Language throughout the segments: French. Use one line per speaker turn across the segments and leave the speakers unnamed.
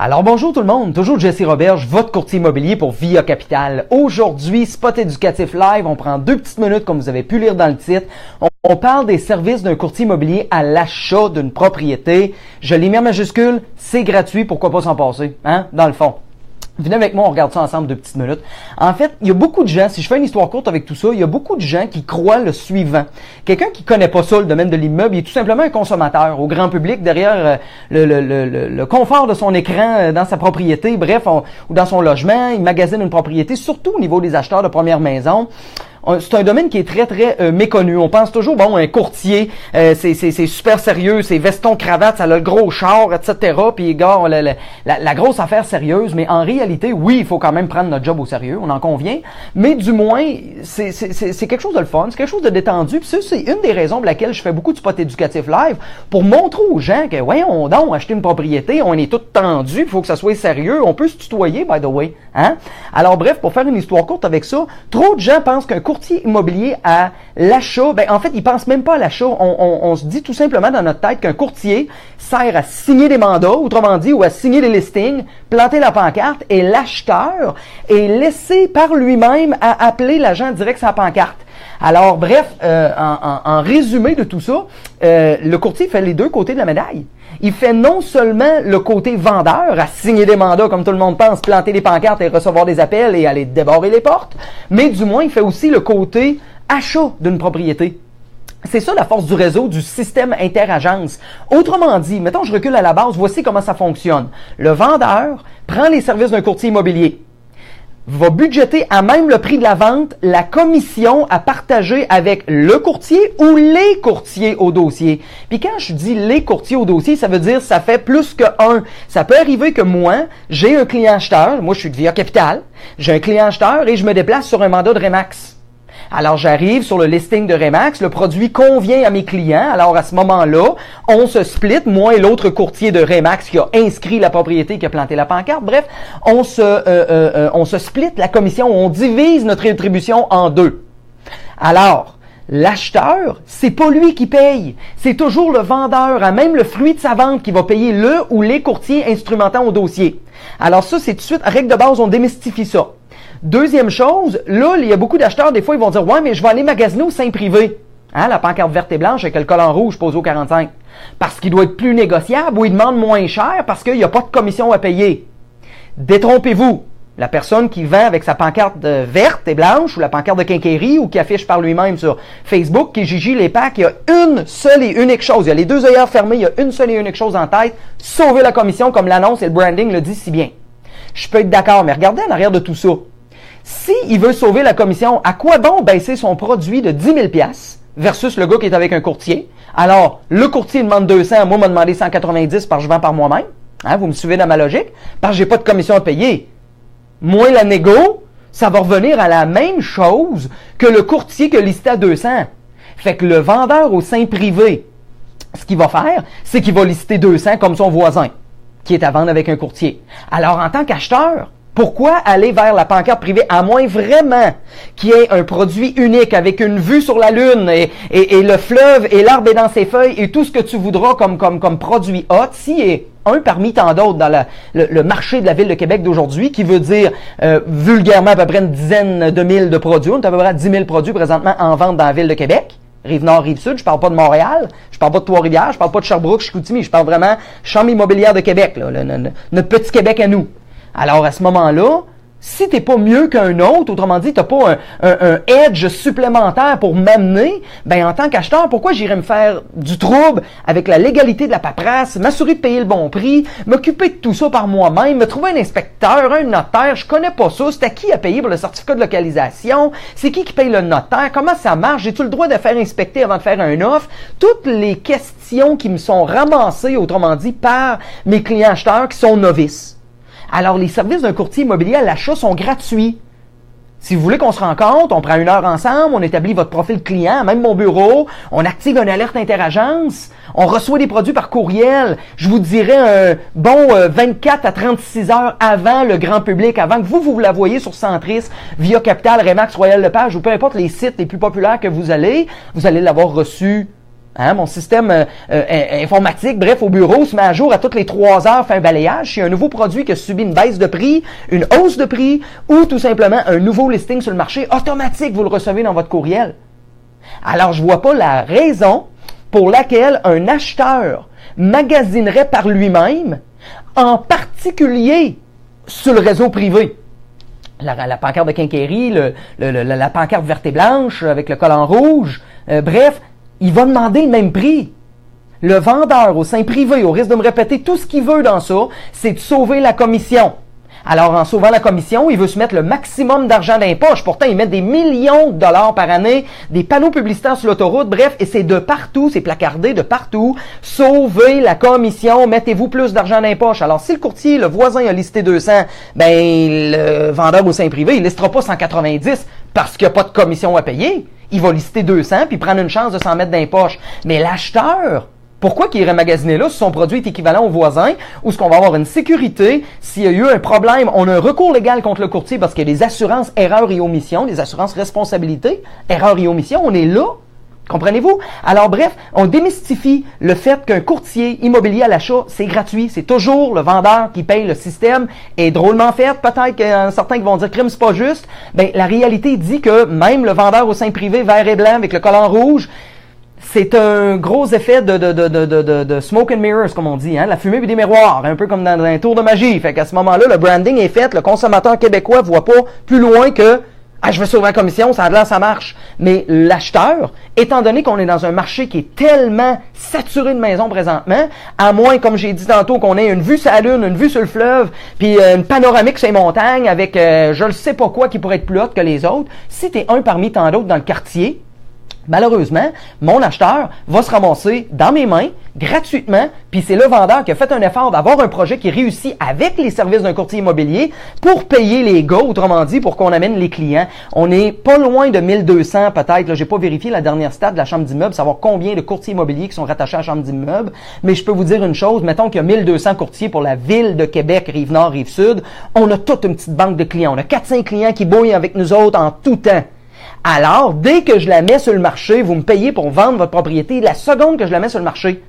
Alors bonjour tout le monde, toujours Jesse Roberge, votre courtier immobilier pour Via Capital. Aujourd'hui, spot éducatif live, on prend 2 petites minutes comme vous avez pu lire dans le titre. On parle des services d'un courtier immobilier à l'achat d'une propriété. Je l'ai mis en majuscule, c'est gratuit, pourquoi pas s'en passer, hein, dans le fond. Venez avec moi, on regarde ça ensemble 2 petites minutes. En fait, il y a beaucoup de gens, si je fais une histoire courte avec tout ça, il y a beaucoup de gens qui croient le suivant. Quelqu'un qui connaît pas ça, le domaine de l'immeuble, il est tout simplement un consommateur au grand public derrière le confort de son écran dans sa propriété, bref, ou dans son logement, il magasine une propriété, surtout au niveau des acheteurs de première maison. C'est un domaine qui est très méconnu. On pense toujours, bon, un courtier, c'est super sérieux, c'est veston, cravate, ça a le gros char, etc. Puis, gars, la grosse affaire sérieuse. Mais en réalité, oui, il faut quand même prendre notre job au sérieux, on en convient. Mais du moins, c'est quelque chose de le fun, c'est quelque chose de détendu. Puis ça, c'est une des raisons pour laquelle je fais beaucoup de spots éducatifs live, pour montrer aux gens que, voyons donc, acheter une propriété, on est tout tendu, il faut que ça soit sérieux. On peut se tutoyer, by the way. Hein? Alors bref, pour faire une histoire courte avec ça, trop de gens pensent qu'un courtier immobilier à l'achat, ben en fait, ils pensent même pas à l'achat. On se dit tout simplement dans notre tête qu'un courtier sert à signer des mandats, autrement dit, ou à signer des listings, planter la pancarte, et l'acheteur est laissé par lui-même à appeler l'agent direct sur la pancarte. Alors, bref, en résumé de tout ça, le courtier fait les deux côtés de la médaille. Il fait non seulement le côté vendeur, à signer des mandats comme tout le monde pense, planter des pancartes et recevoir des appels et aller débarrer les portes, mais du moins, il fait aussi le côté achat d'une propriété. C'est ça la force du réseau, du système interagence. Autrement dit, mettons je recule à la base, voici comment ça fonctionne. Le vendeur prend les services d'un courtier immobilier, va budgéter à même le prix de la vente la commission à partager avec le courtier ou les courtiers au dossier. Puis quand je dis les courtiers au dossier, ça veut dire ça fait plus que un. Ça peut arriver que moi, j'ai un client acheteur, moi je suis de Via Capital, j'ai un client acheteur et je me déplace sur un mandat de Remax. Alors, j'arrive sur le listing de Remax, le produit convient à mes clients. Alors, à ce moment-là, on se split, moi et l'autre courtier de Remax qui a inscrit la propriété, qui a planté la pancarte. Bref, on se split la commission, on divise notre rétribution en deux. Alors, l'acheteur, c'est pas lui qui paye. C'est toujours le vendeur, à même le fruit de sa vente, qui va payer le ou les courtiers instrumentant au dossier. Alors ça, c'est tout de suite, règle de base, on démystifie ça. Deuxième chose, là, il y a beaucoup d'acheteurs, des fois, ils vont dire « Ouais, mais je vais aller magasiner au sein privé. » Hein, la pancarte verte et blanche avec le collant rouge posé au 45. Parce qu'il doit être plus négociable ou il demande moins cher parce qu'il n'y a pas de commission à payer. Détrompez-vous. La personne qui vend avec sa pancarte verte et blanche ou la pancarte de quincaillerie ou qui affiche par lui-même sur Facebook, qui Gigi les packs, il y a une seule et unique chose. Il y a les deux œillères fermés, il y a une seule et unique chose en tête. Sauver la commission comme l'annonce et le branding le dit si bien. Je peux être d'accord, mais regardez en arrière de tout ça. S'il veut sauver la commission, à quoi bon baisser son produit de 10 000 $ versus le gars qui est avec un courtier? Alors, le courtier demande 200, moi m'a demandé 190 parce que je vends par moi-même. Hein, vous me suivez dans ma logique? Parce que j'ai pas de commission à payer. Moins la négo, ça va revenir à la même chose que le courtier qui a listé à 200. Fait que le vendeur au sein privé, ce qu'il va faire, c'est qu'il va lister 200 comme son voisin, qui est à vendre avec un courtier. Alors, en tant qu'acheteur, pourquoi aller vers la pancarte privée, à moins vraiment qu'il y ait un produit unique avec une vue sur la lune et le fleuve et l'arbre est dans ses feuilles et tout ce que tu voudras comme produit hot, s'il y a un parmi tant d'autres dans le marché de la Ville de Québec d'aujourd'hui, qui veut dire vulgairement à peu près une dizaine de mille de produits, on est à peu près à 10 000 produits présentement en vente dans la Ville de Québec. Rive-Nord, Rive-Sud, je parle pas de Montréal, je parle pas de Trois-Rivières, je parle pas de Sherbrooke, Chicoutimi, je parle vraiment Chambre immobilière de Québec, là, notre petit Québec à nous. Alors, à ce moment-là, si t'es pas mieux qu'un autre, autrement dit, t'as pas un edge supplémentaire pour m'amener, ben, en tant qu'acheteur, pourquoi j'irais me faire du trouble avec la légalité de la paperasse, m'assurer de payer le bon prix, m'occuper de tout ça par moi-même, me trouver un inspecteur, un notaire, je connais pas ça, c'est à qui à payer pour le certificat de localisation, c'est qui paye le notaire, comment ça marche, j'ai-tu le droit de faire inspecter avant de faire un offre? Toutes les questions qui me sont ramassées, autrement dit, par mes clients acheteurs qui sont novices. Alors, les services d'un courtier immobilier à l'achat sont gratuits. Si vous voulez qu'on se rencontre, on prend 1 heure ensemble, on établit votre profil client, même mon bureau, on active une alerte interagence, on reçoit des produits par courriel. Je vous dirais un bon 24 à 36 heures avant le grand public, avant que vous la voyez sur Centris, Via Capital, Remax, Royal Lepage ou peu importe les sites les plus populaires que vous allez l'avoir reçu Hein, mon système informatique, bref, au bureau, se met à jour à toutes les 3 heures, fait un balayage. S'il y a un nouveau produit qui a subi une baisse de prix, une hausse de prix, ou tout simplement un nouveau listing sur le marché, automatique, vous le recevez dans votre courriel. Alors, je vois pas la raison pour laquelle un acheteur magasinerait par lui-même, en particulier sur le réseau privé. La pancarte de quincaillerie, la pancarte verte et blanche avec le collant rouge, bref, il va demander le même prix. Le vendeur au sein privé, au risque de me répéter, tout ce qu'il veut dans ça, c'est de sauver la commission. Alors, en sauvant la commission, il veut se mettre le maximum d'argent dans les poches. Pourtant, ils mettent des millions de dollars par année, des panneaux publicitaires sur l'autoroute, bref, et c'est de partout, c'est placardé de partout. Sauvez la commission, mettez-vous plus d'argent dans les poches. Alors, si le courtier, le voisin a listé 200, ben, le vendeur au sein privé, il listera pas 190 parce qu'il n'y a pas de commission à payer. Il va lister 200 puis prendre une chance de s'en mettre dans les poches. Mais l'acheteur, pourquoi qu'il irait magasiner là si son produit est équivalent au voisin ou est-ce qu'on va avoir une sécurité s'il y a eu un problème, on a un recours légal contre le courtier parce qu'il y a des assurances erreurs et omissions, des assurances responsabilité, erreurs et omissions, on est là. Comprenez-vous? Alors bref, on démystifie le fait qu'un courtier immobilier à l'achat, c'est gratuit. C'est toujours le vendeur qui paye. Le système est drôlement fait. Peut-être qu'il y en a certains qui vont dire crime, c'est pas juste. Ben, la réalité dit que même le vendeur au sein privé vert et blanc avec le collant rouge, c'est un gros effet de smoke and mirrors, comme on dit, hein? La fumée et des miroirs, un peu comme dans un tour de magie. Fait qu'à ce moment-là, le branding est fait, le consommateur québécois voit pas plus loin que « Ah, je veux sauver la commission, ça a l'air, ça marche. » Mais l'acheteur, étant donné qu'on est dans un marché qui est tellement saturé de maisons présentement, à moins, comme j'ai dit tantôt, qu'on ait une vue sur la lune, une vue sur le fleuve, puis une panoramique sur les montagnes avec je ne sais pas quoi qui pourrait être plus haute que les autres, si tu es un parmi tant d'autres dans le quartier, malheureusement, mon acheteur va se ramasser dans mes mains gratuitement, puis c'est le vendeur qui a fait un effort d'avoir un projet qui réussit avec les services d'un courtier immobilier pour payer les gars, autrement dit, pour qu'on amène les clients. On n'est pas loin de 1200 peut-être, là, j'ai pas vérifié la dernière stat de la chambre d'immeuble, savoir combien de courtiers immobiliers qui sont rattachés à la chambre d'immeuble, mais je peux vous dire une chose, mettons qu'il y a 1200 courtiers pour la ville de Québec, Rive-Nord, Rive-Sud, on a toute une petite banque de clients, on a 400 clients qui bouillent avec nous autres en tout temps. Alors, dès que je la mets sur le marché, vous me payez pour vendre votre propriété. La seconde que je la mets sur le marché,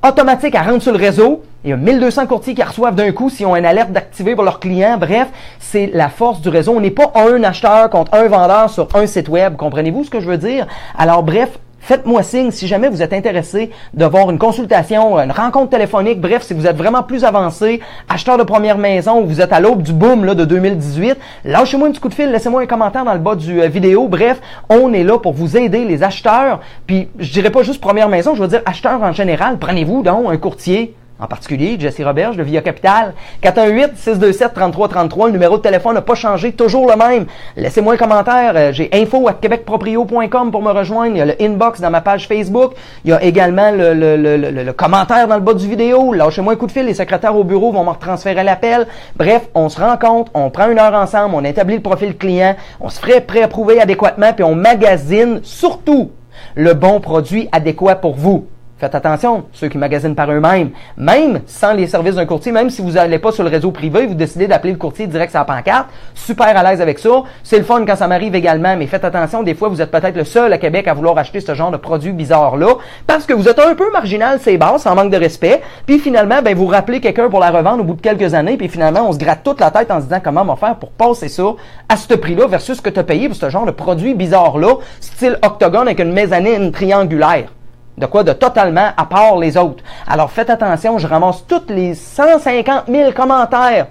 automatique, elle rentre sur le réseau. Il y a 1200 courtiers qui reçoivent d'un coup s'ils ont une alerte d'activer pour leurs clients. Bref, c'est la force du réseau. On n'est pas un acheteur contre un vendeur sur un site web. Comprenez-vous ce que je veux dire? Alors, bref, faites-moi signe si jamais vous êtes intéressé de voir une consultation, une rencontre téléphonique, bref, si vous êtes vraiment plus avancé, acheteur de première maison ou vous êtes à l'aube du boom là, de 2018, lâchez-moi un petit coup de fil, laissez-moi un commentaire dans le bas du vidéo. Bref, on est là pour vous aider, les acheteurs. Puis, je dirais pas juste première maison, je veux dire acheteurs en général. Prenez-vous donc un courtier. En particulier, Jesse Roberge de Via Capital, 418-627-3333. Le numéro de téléphone n'a pas changé, toujours le même. Laissez-moi un commentaire. J'ai info@quebecproprio.com pour me rejoindre. Il y a le inbox dans ma page Facebook. Il y a également le commentaire dans le bas du vidéo. Lâchez-moi un coup de fil. Les secrétaires au bureau vont me retransférer l'appel. Bref, on se rencontre, on prend une heure ensemble, on établit le profil client, on se ferait pré-approuver adéquatement, puis on magasine surtout le bon produit adéquat pour vous. Faites attention, ceux qui magasinent par eux-mêmes, même sans les services d'un courtier, même si vous n'allez pas sur le réseau privé, vous décidez d'appeler le courtier direct sur la pancarte, super à l'aise avec ça. C'est le fun quand ça m'arrive également, mais faites attention, des fois vous êtes peut-être le seul à Québec à vouloir acheter ce genre de produit bizarre-là, parce que vous êtes un peu marginal, c'est basse, en manque de respect, puis finalement, ben vous rappelez quelqu'un pour la revendre au bout de quelques années, puis finalement, on se gratte toute la tête en se disant comment on va faire pour passer ça à ce prix-là versus ce que tu as payé pour ce genre de produit bizarre-là, style octogone avec une mezzanine triangulaire. De quoi? De totalement à part les autres. Alors faites attention, je ramasse tous les 150 000 commentaires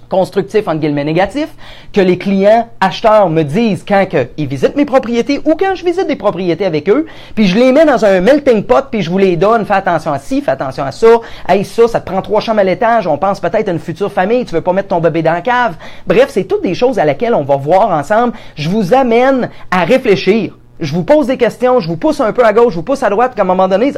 constructifs, entre guillemets négatifs, que les clients acheteurs me disent quand ils visitent mes propriétés ou quand je visite des propriétés avec eux, puis je les mets dans un melting pot, puis je vous les donne, fais attention à ci, fais attention à ça, hey ça te prend 3 chambres à l'étage, on pense peut-être à une future famille, tu veux pas mettre ton bébé dans la cave. Bref, c'est toutes des choses à laquelle on va voir ensemble. Je vous amène à réfléchir. Je vous pose des questions, je vous pousse un peu à gauche, je vous pousse à droite, qu'à un moment donné,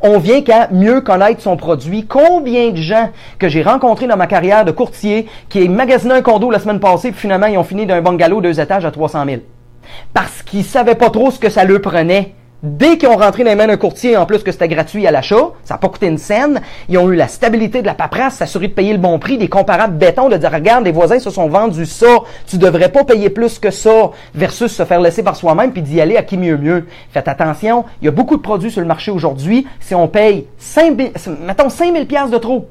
on vient qu'à mieux connaître son produit. Combien de gens que j'ai rencontrés dans ma carrière de courtier qui ont magasiné un condo la semaine passée, puis finalement, ils ont fini d'un bungalow 2 étages à 300 000. Parce qu'ils savaient pas trop ce que ça leur prenait Dès qu'ils ont rentré dans les mains d'un courtier, en plus que c'était gratuit à l'achat, ça n'a pas coûté une scène, ils ont eu la stabilité de la paperasse, s'assurer de payer le bon prix, des comparables béton, de dire, regarde, les voisins se sont vendus ça, tu devrais pas payer plus que ça, versus se faire laisser par soi-même puis d'y aller à qui mieux. Faites attention, il y a beaucoup de produits sur le marché aujourd'hui, si on paye 5 000 piastres de trop,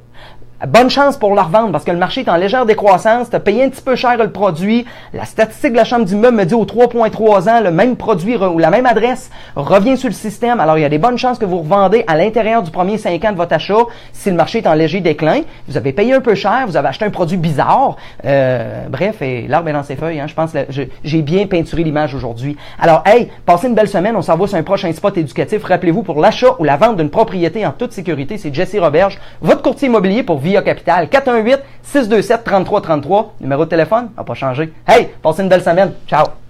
bonne chance pour la revendre parce que le marché est en légère décroissance, tu as payé un petit peu cher le produit. La statistique de la Chambre d'immeuble me dit aux 3,3 ans, le même produit ou la même adresse revient sur le système. Alors, il y a des bonnes chances que vous revendez à l'intérieur du premier 5 ans de votre achat si le marché est en léger déclin. Vous avez payé un peu cher, vous avez acheté un produit bizarre. Bref, et l'arbre est dans ses feuilles. Hein. Je pense que j'ai bien peinturé l'image aujourd'hui. Alors, hey, passez une belle semaine. On s'en va sur un prochain spot éducatif. Rappelez-vous, pour l'achat ou la vente d'une propriété en toute sécurité, c'est Jesse Roberge, votre courtier immobilier pour Via Capital. 418-627-3333. Numéro de téléphone n'a pas changé. Hey, passez une belle semaine. Ciao!